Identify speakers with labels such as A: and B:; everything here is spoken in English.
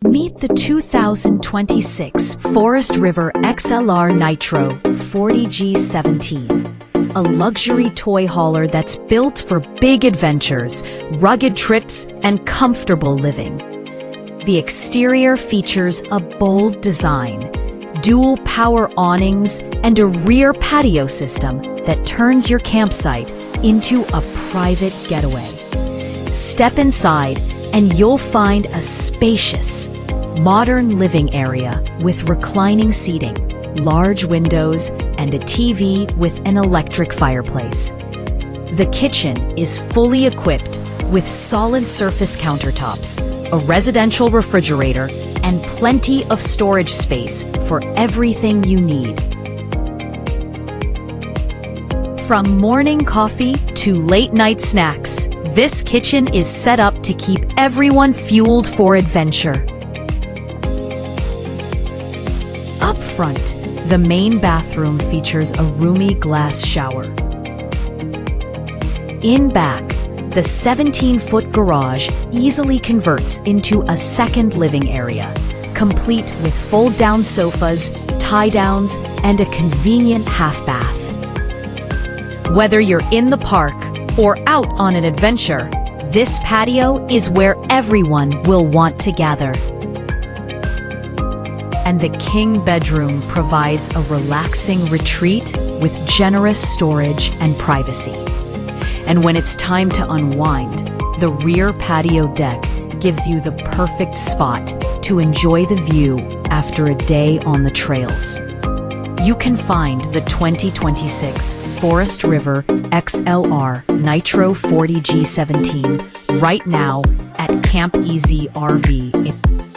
A: Meet the 2026 Forest River XLR Nitro 40G17, a luxury toy hauler that's built for big adventures, rugged trips, and comfortable living. The exterior features a bold design, dual power awnings, and a rear patio system that turns your campsite into a private getaway. Step inside and you'll find a spacious, modern living area with reclining seating, large windows, and a TV with an electric fireplace. The kitchen is fully equipped with solid surface countertops, a residential refrigerator, and plenty of storage space for everything you need. From morning coffee to late-night snacks, this kitchen is set up to keep everyone fueled for adventure. Up front, the main bathroom features a roomy glass shower. In back, the 17-foot garage easily converts into a second living area, complete with fold-down sofas, tie-downs, and a convenient half bath. Whether you're in the park or out on an adventure, this patio is where everyone will want to gather. And the king bedroom provides a relaxing retreat with generous storage and privacy. And when it's time to unwind, the rear patio deck gives you the perfect spot to enjoy the view after a day on the trails. You can find the 2026 Forest River XLR Nitro 40G17 right now at Camp Easy RV.